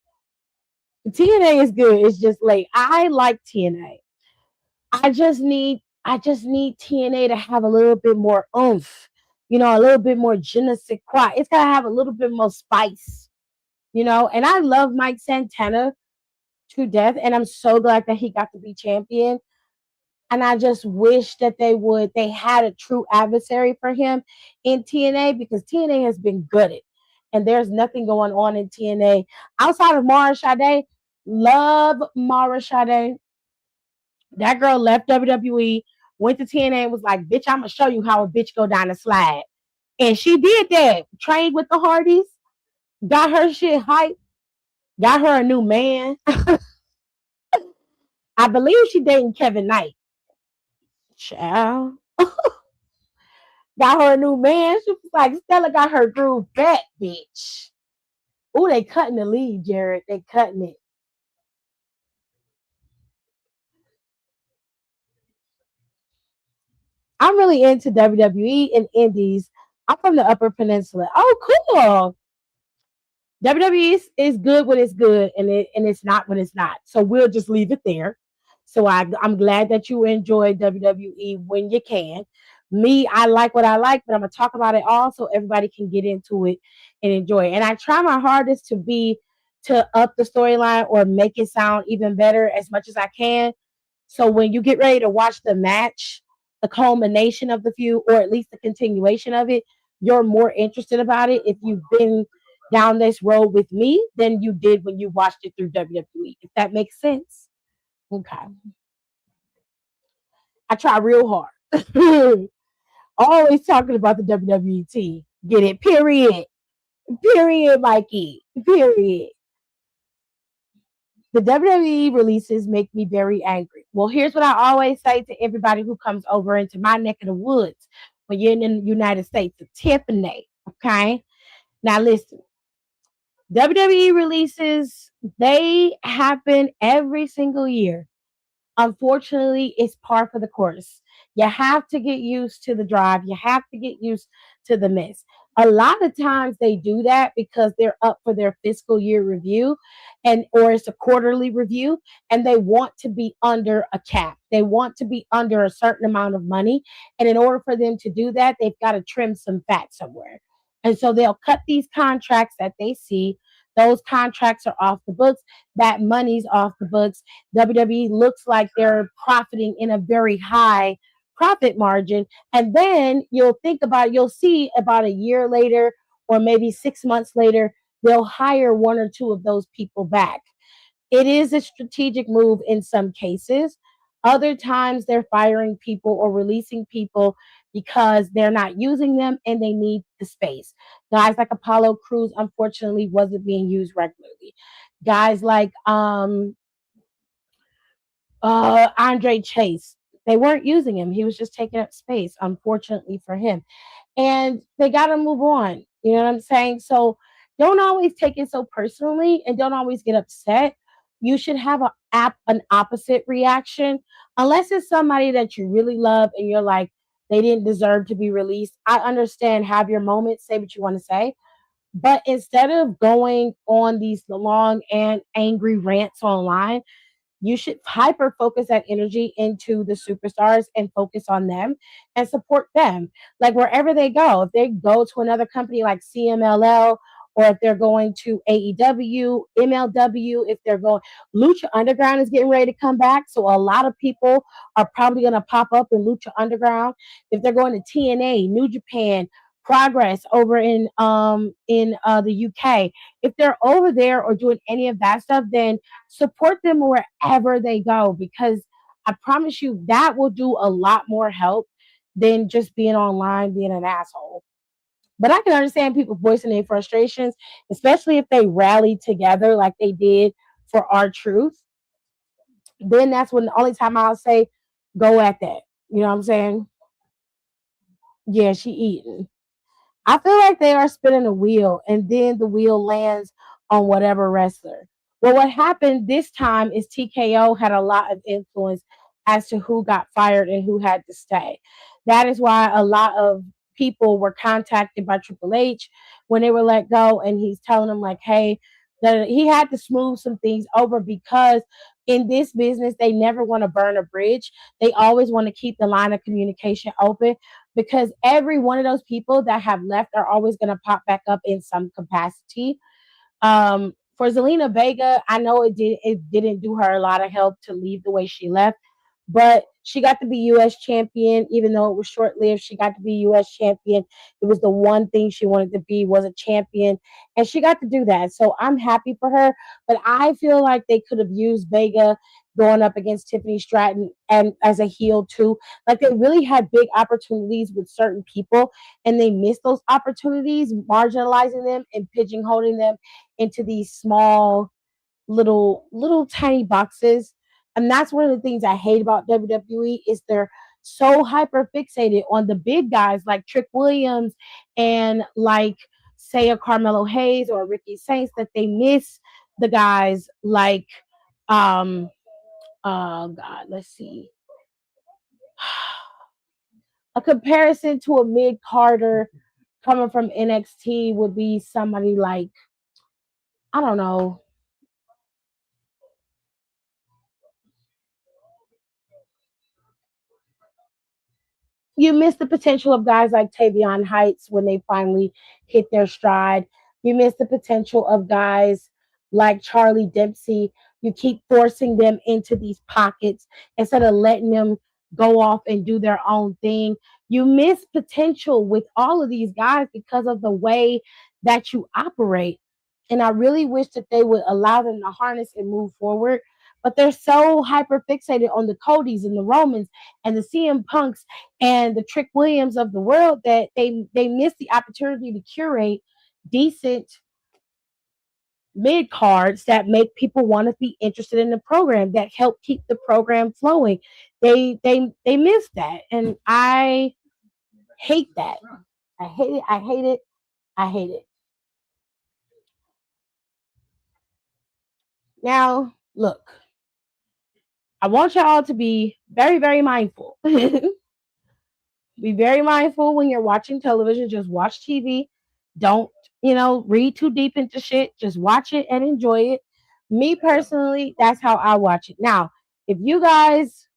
TNA is good. It's just late. I like TNA. I just need TNA to have a little bit more oomph. A little bit more je ne sais quoi. It's gotta have a little bit more spice. And I love Mike Santana to death, and I'm so glad that he got to be champion. And I just wish that they had a true adversary for him in TNA because TNA has been gutted. And there's nothing going on in TNA outside of Mara Sade. Love Mara Sade. That girl left WWE, went to TNA and was like, bitch, I'm gonna show you how a bitch go down a slide. And she did that. Trained with the Hardys, got her shit hype, got her a new man. I believe she dating Kevin Knight. Child. Got her a new man. She was like, Stella got her groove back, bitch. Ooh, they cutting the lead, Jared. They cutting it. I'm really into WWE and Indies. I'm from the Upper Peninsula. Oh, cool. WWE is good when it's good, and it's not when it's not. So we'll just leave it there. So I'm glad that you enjoy WWE when you can. Me, I like what I like, but I'm gonna talk about it all so everybody can get into it and enjoy it. And I try my hardest to up the storyline or make it sound even better as much as I can. So when you get ready to watch the match, the culmination of the feud, or at least the continuation of it, you're more interested about it if you've been down this road with me than you did when you watched it through WWE. If that makes sense. Okay. I try real hard. Always talking about the WWT. Get it? Period. Period, Mikey. Period. The WWE releases make me very angry. Well, here's what I always say to everybody who comes over into my neck of the woods when you're in the United States, the Tiffany. Okay. Now listen, WWE releases, they happen every single year. Unfortunately, it's par for the course. You have to get used to the drive. You have to get used to the mess. A lot of times they do that because they're up for their fiscal year review and or it's a quarterly review and they want to be under a cap. They want to be under a certain amount of money. And in order for them to do that, they've got to trim some fat somewhere. And so they'll cut these contracts that they see. Those contracts are off the books. That money's off the books. WWE looks like they're profiting in a very high profit margin. And then you'll see about a year later or maybe 6 months later, they'll hire one or two of those people back. It is a strategic move in some cases. Other times they're firing people or releasing people because they're not using them and they need the space. Guys like Apollo Crews, unfortunately, wasn't being used regularly. Guys like Andre Chase, they weren't using him. He was just taking up space, unfortunately for him. And they got to move on. You know what I'm saying? So don't always take it so personally and don't always get upset. You should have an opposite reaction, unless it's somebody that you really love and you're like, they didn't deserve to be released. I understand, have your moment, say what you want to say. But instead of going on these long and angry rants online, you should hyper focus that energy into the superstars and focus on them and support them. Like wherever they go, if they go to another company like CMLL, or if they're going to AEW, MLW, if they're going, Lucha Underground is getting ready to come back. So a lot of people are probably going to pop up in Lucha Underground. If they're going to TNA, New Japan, Progress over in the UK. If they're over there or doing any of that stuff, then support them wherever they go, because I promise you that will do a lot more help than just being online being an asshole. But I can understand people voicing their frustrations, especially if they rally together like they did for our truth. Then that's when the only time I'll say go at that. You know what I'm saying? Yeah, she eating. I feel like they are spinning a wheel and then the wheel lands on whatever wrestler. Well, what happened this time is TKO had a lot of influence as to who got fired and who had to stay. That is why a lot of people were contacted by Triple H when they were let go, and he's telling them, like, hey, that he had to smooth some things over, because in this business, they never want to burn a bridge. They always want to keep the line of communication open, because every one of those people that have left are always going to pop back up in some capacity. For Zelina Vega, I know it didn't do her a lot of help to leave the way she left, but she got to be U.S. champion, even though it was short lived. She got to be U.S. champion. It was the one thing she wanted to be, was a champion, and she got to do that. So I'm happy for her. But I feel like they could have used Vega going up against Tiffany Stratton and as a heel too. Like they really had big opportunities with certain people, and they missed those opportunities, marginalizing them and pigeonholing them into these small little tiny boxes. And that's one of the things I hate about WWE is they're so hyper fixated on the big guys like Trick Williams and like say a Carmelo Hayes or Ricky Saints, that they miss the guys like um God, let's see. A comparison to a mid Carter coming from NXT would be somebody like, I don't know, you miss the potential of guys like Tavion Heights when they finally hit their stride. You miss the potential of guys like Charlie Dempsey. You keep forcing them into these pockets instead of letting them go off and do their own thing. You miss potential with all of these guys because of the way that you operate. And I really wish that they would allow them to harness and move forward. But they're so hyper fixated on the Codys and the Romans and the CM Punks and the Trick Williams of the world that they miss the opportunity to curate decent mid cards that make people want to be interested in the program, that help keep the program flowing. They miss that, and I hate that. I hate it. I hate it. I hate it. Now, look, I want y'all to be very, very mindful. Be very mindful when you're watching television. Just watch TV. Don't, read too deep into shit. Just watch it and enjoy it. Me personally, that's how I watch it. Now, if you guys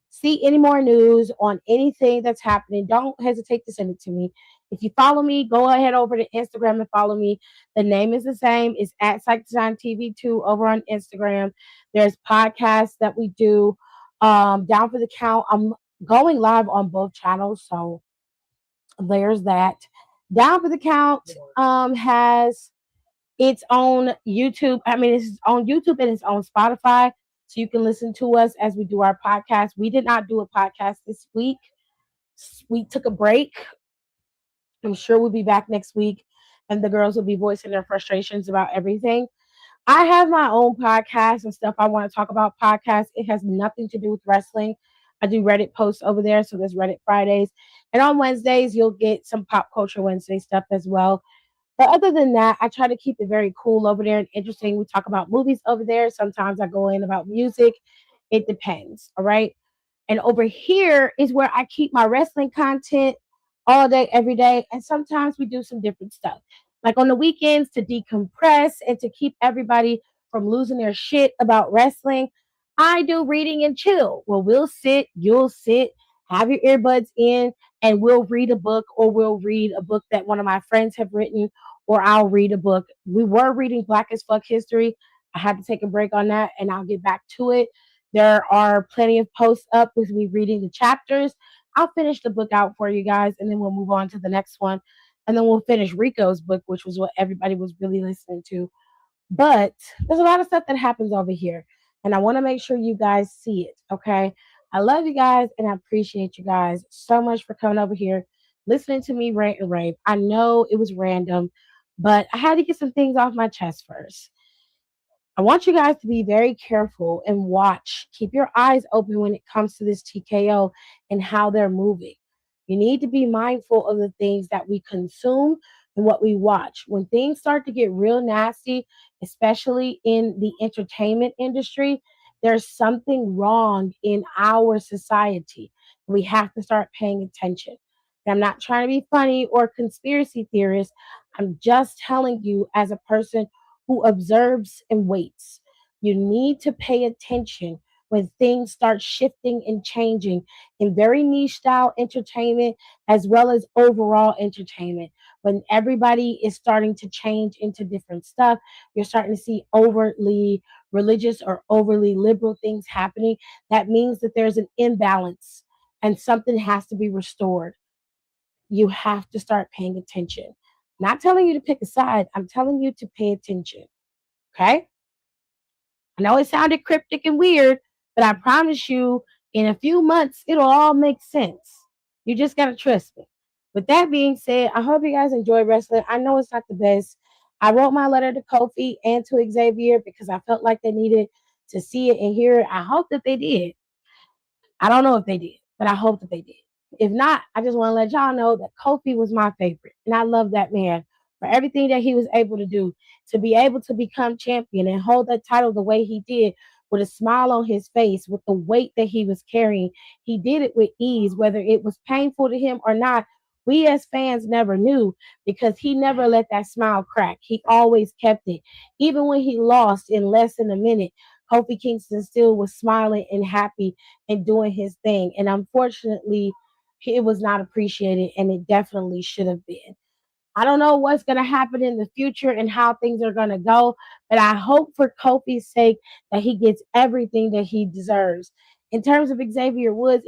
see any more news on anything that's happening, don't hesitate to send it to me. If you follow me, go ahead over to Instagram and follow me. The name is the same. It's at Psych Design TV2 over on Instagram. There's podcasts that we do. Down for the count. I'm going live on both channels, so there's that. Down for the count has its own YouTube. I mean, it's on YouTube and it's on Spotify. So you can listen to us as we do our podcast. We did not do a podcast this week. We took a break. I'm sure we'll be back next week and the girls will be voicing their frustrations about everything. I have my own podcast and stuff I want to talk about. Podcasts. It has nothing to do with wrestling. I do Reddit posts over there, so there's Reddit Fridays. And on Wednesdays, you'll get some pop culture Wednesday stuff as well. But other than that, I try to keep it very cool over there and interesting. We talk about movies over there. Sometimes I go in about music. It depends. All right. And over here is where I keep my wrestling content all day, every day. And sometimes we do some different stuff. Like on the weekends to decompress and to keep everybody from losing their shit about wrestling. I do reading and chill. Well, we'll sit, you'll sit, have your earbuds in, and we'll read a book, or we'll read a book that one of my friends have written, or I'll read a book. We were reading Black as Fuck History. I had to take a break on that and I'll get back to it. There are plenty of posts up with me reading the chapters. I'll finish the book out for you guys and then we'll move on to the next one. And then we'll finish Rico's book, which was what everybody was really listening to. But there's a lot of stuff that happens over here. And I want to make sure you guys see it. Okay. I love you guys and I appreciate you guys so much for coming over here, listening to me rant and rave. I know it was random, but I had to get some things off my chest first. I want you guys to be very careful and watch. Keep your eyes open when it comes to this TKO and how they're moving. You need to be mindful of the things that we consume and what we watch. When things start to get real nasty, especially in the entertainment industry, there's something wrong in our society. We have to start paying attention. And I'm not trying to be funny or conspiracy theorist. I'm just telling you, as a person who observes and waits. You need to pay attention when things start shifting and changing in very niche style entertainment as well as overall entertainment. When everybody is starting to change into different stuff, you're starting to see overtly religious or overly liberal things happening. That means that there's an imbalance and something has to be restored. You have to start paying attention. Not telling you to pick a side, I'm telling you to pay attention. Okay? I know it sounded cryptic and weird, but I promise you, in a few months, it'll all make sense. You just got to trust me. With that being said, I hope you guys enjoy wrestling. I know it's not the best. I wrote my letter to Kofi and to Xavier because I felt like they needed to see it and hear it. I hope that they did. I don't know if they did, but I hope that they did. If not, I just want to let y'all know that Kofi was my favorite. And I love that man for everything that he was able to do, to be able to become champion and hold that title the way he did, with a smile on his face, with the weight that he was carrying. He did it with ease, whether it was painful to him or not. We as fans never knew because he never let that smile crack. He always kept it. Even when he lost in less than a minute, Kofi Kingston still was smiling and happy and doing his thing. And unfortunately, it was not appreciated, and it definitely should have been. I don't know what's going to happen in the future and how things are going to go, but I hope for Kofi's sake that he gets everything that he deserves. In terms of Xavier Woods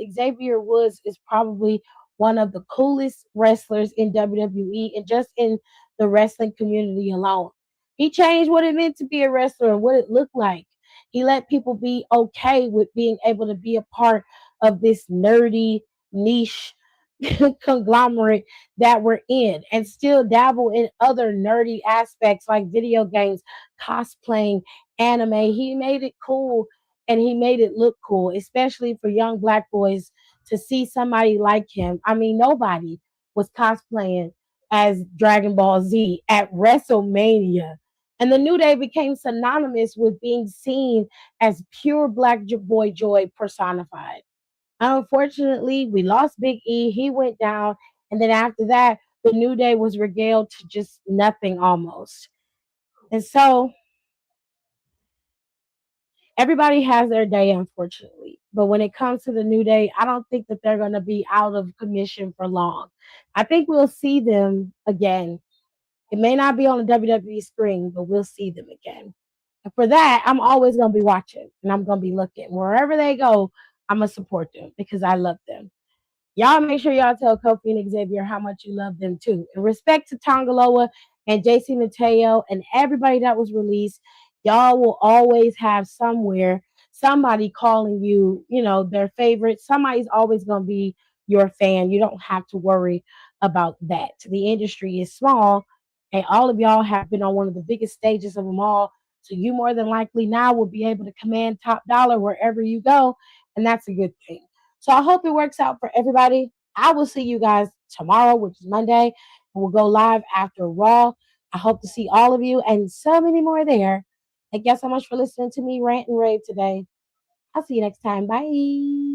is probably one of the coolest wrestlers in WWE and just in the wrestling community alone. He changed what it meant to be a wrestler and what it looked like. He let people be okay with being able to be a part of this nerdy niche conglomerate that we're in and still dabble in other nerdy aspects like video games, cosplaying, anime. He made it cool and he made it look cool, especially for young black boys to see somebody like him. I mean, nobody was cosplaying as Dragon Ball Z at WrestleMania. And the New Day became synonymous with being seen as pure black boy joy personified. Unfortunately, we lost Big E. He went down. And then after that, the New Day was regaled to just nothing almost. And so everybody has their day, unfortunately. But when it comes to the New Day, I don't think that they're going to be out of commission for long. I think we'll see them again. It may not be on the WWE screen, but we'll see them again. And for that, I'm always going to be watching and I'm going to be looking. Wherever they go, I'm going to support them because I love them. Y'all make sure y'all tell Kofi and Xavier how much you love them too. In respect to Tongaloa and JC Mateo and everybody that was released, y'all will always have somewhere somebody calling you, their favorite. Somebody's always going to be your fan. You don't have to worry about that. The industry is small, and all of y'all have been on one of the biggest stages of them all. So you more than likely now will be able to command top dollar wherever you go, and that's a good thing. So I hope it works out for everybody. I will see you guys tomorrow, which is Monday, and we'll go live after Raw. I hope to see all of you and so many more there. Thank you so much for listening to me rant and rave today. I'll see you next time. Bye.